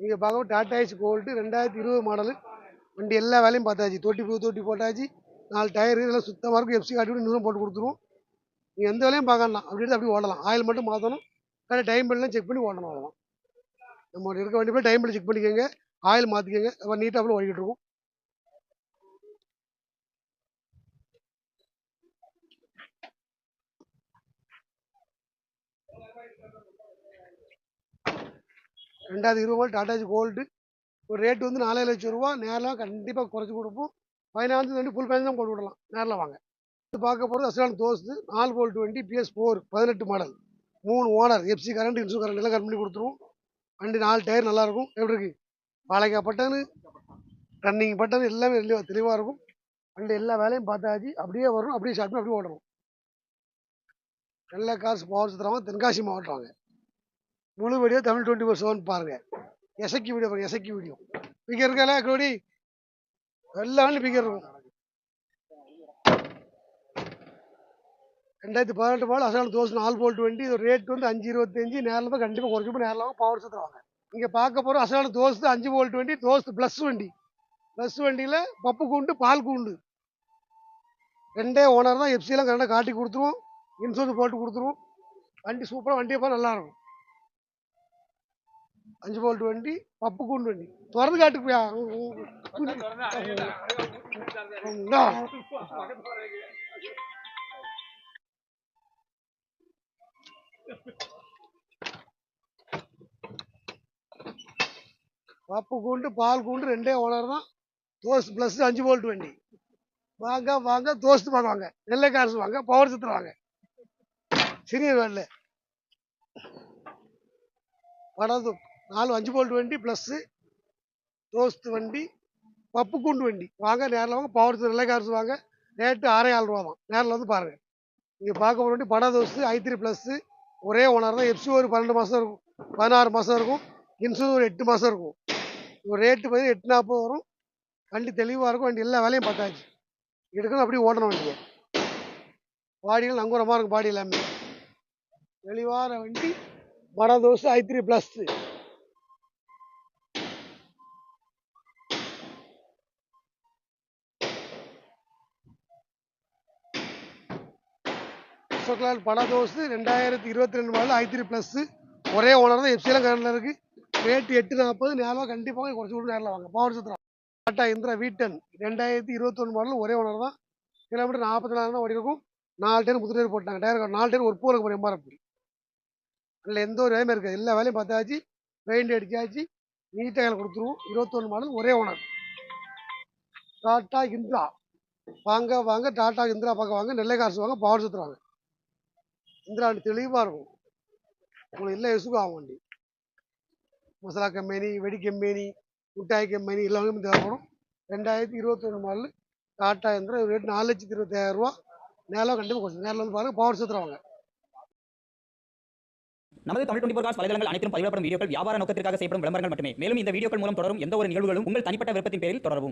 நீங்கள் பார்க்கவும் Tata ace gold 2020 model. வண்டி எல்லா வேலையும் பார்த்தாச்சு. தொட்டி புது தொட்டி போட்டாச்சு. 4 டயரு இதெல்லாம் சுத்தமாக இருக்கும். எஃப்சி காட்டி விட்டு இன்னும் போட்டு கொடுத்துருவோம். நீங்கள் எந்த வேலையும் பார்க்கலாம். அப்படி எடுத்து அப்படி ஓடலாம். ஆயில் மட்டும் மாற்றணும். கரெக்டாக டைம் பில்லாம் செக் பண்ணி ஓடணும். அவ்வளோதான். நம்ம இருக்க வண்டி போய் டைம் பில் செக் பண்ணிக்கோங்க. ஆயில் மாற்றிக்கோங்க. அப்புறம் நீட்டாக அப்படி ஓடிக்கிட்டு இருக்கும். ரெண்டாவது 20 டாடா ஏஸ் கோல்டு ஒரு ரேட்டு வந்து 4 லட்சம் ரூபா. நேரில் கண்டிப்பாக குறைச்சி கொடுப்போம். ஃபைனான்ஸ் வண்டி ஃபுல் ஃபைனான்ஸ் தான் போட்டு விடலாம். நேரில் வாங்க. பார்க்க போகிறது அசலான தோஸ்து 4 போல்ட் வண்டி PS4 18 model 3 owner FC current insure current எல்லாம் கம்பெனி கொடுத்துருவோம். வண்டி 4 டயர் நல்லாயிருக்கும். எப்படி இருக்குது வாழைக்காய் பட்டனு ரன்னிங் பட்டன் எல்லாமே தெளிவாக இருக்கும். வண்டி எல்லா வேலையும் பார்த்தாச்சு. அப்படியே வரும். அப்படியே ஸ்டார்ட் பண்ணி அப்படியே ஓடணும். நல்ல காசு பவர் சுற்றுறாங்க. தென்காசி மாவட்டம் வாங்க. முழு வீடியோ தமிழ் 24/7 பாருங்கள். எசக்கி வீடியோ பாருங்கள். எசக்கி வீடியோ பிகர் இருக்கல கோடி எல்லா வண்டி பிகர் இருக்கும். 2018 மாடல் அசலான தோசை 4 போல்ட் வண்டி. இது ரேட் வந்து 5.25. நேரில் தான் கண்டிப்பாக குறைச்சி நேரில் பவர் சுற்றுவாங்க. இங்கே பார்க்க போகிற அசலான தோஸ்து 5 போல்ட் வண்டி. தோஸ்து ப்ளஸ் வண்டி. ப்ளஸ் வண்டியில் பப்பு கூண்டு பால் கூண்டு 2 ஓனர் தான். எஃப்சிலாம் கரெக்டாக காட்டி கொடுத்துருவோம். இன்சூரன்ஸ் போட்டு கொடுத்துருவோம். வண்டி சூப்பராக வண்டியை பார்த்து நல்லாயிருக்கும். 5 போல்ட் வண்டி பப்பு கூண்டு வண்டி. திறந்து காட்டுக்குயா பப்பு கூண்டு பால் கூண்டு 2 ஓனர் தான். தோஸ்து ப்ளஸ் 5 போல்ட் வண்டி. வாங்க வாங்க தோஸ்து வாங்க. நெல்லை காசு வாங்க. பவர் சுற்று வாங்க. சீனியர் வேலை படம் 4 5 போல்ட் வண்டி ப்ளஸ்ஸு தோஸ்து வண்டி பப்பு கூண்டு வண்டி. வாங்க நேரில் வாங்க. பவர் சுற்று நெல்லை காசு வாங்க. ரேட்டு 6,500 ரூபா தான். நேரில் வந்து பாருங்கள். இங்கே பார்க்க போகிற வண்டி படம் தோஸ்து i3 ப்ளஸ்ஸு ஒரே ஓனர் தான். எஃப்சி ஒரு 12 மாதம் இருக்கும். 16 மாதம் இருக்கும். இன்சூரன்ஸ் ஒரு 8 மாதம் இருக்கும். ஒரு ரேட்டு பார்த்தீங்கன்னா 840 வரும். வண்டி தெளிவாக இருக்கும். வண்டி எல்லா வேலையும் பார்த்தாச்சு. எடுக்கணும் அப்படியே ஓடணும். வண்டியை பாடிகள் நங்கூரமாக இருக்கும். பாடி எல்லாமே தெளிவான வண்டி. படம் தோசை i3 ப்ளஸ்ஸு படம் தோசை 2022 மாடல் i3 ப்ளஸ்ஸு ஒரே ஓனர் தான். எஃப்சிலாம் கரண்டில் இருக்குது. ரேட்டு 840. நேரில் கண்டிப்பாக குறைச்சி கொடுத்து நேரில் வாங்க. பவர் சுற்றுறோம். டாடா இந்திரா V10 2021 மாடல் ஒரே ஓனர் தான். கிலோமீட்டர் 44 தான் ஓடி இருக்கும். 4 டயர் புது டயர் போட்டாங்க. டயர் 4 டயர் ஒரு பூ இருக்கும். எம்ஆர்எஃப் அதில் எந்த ஒரு வேலையும் இருக்காது. எல்லா வேலையும் பார்த்தாச்சு. பெயிண்ட் அடிச்சாச்சு. நீட்டாக கொடுத்துருவோம். 21 மாடல் ஒரே ஓனர் டாடா இந்திரா. வாங்க வாங்க டாடா இந்திரா பார்க்க வாங்க. நெல்லை காசு வாங்க. பவர் சுற்றுவாங்க. இந்திரா வண்டி தெளிவாக இருக்கும். உங்களுக்கு எல்லா யூஸுக்கும் ஆகும். வண்டி மசாலா கம்பெனி வெடி கம்பெனி மிட்டாய் கம்பெனி எல்லாமே தேவைப்படும். 2021 மாடல் டாடா இந்திரா. ரேட் 4,25,000 ரூபா. நேரில் கண்டிப்பாக கொஞ்சம் நேரில் வந்து பாருங்கள். பவர் சுற்றுவாங்க. நமது தமிழ் 24 காஸ் வலைதளங்கள் அனைத்தும் பதிவிடப்படும் வீடியோக்கள் வியாபார நோக்கத்திற்காக செய்யப்படும் விளம்பரங்கள் மட்டுமே. மேலும் இந்த வீடியோக்கள் மூலம் தொடரும் எந்த ஒரு நிகழ்வுகளும் உங்கள் தனிப்பட்ட விருப்பத்தின் பேரில் தொடரவும்.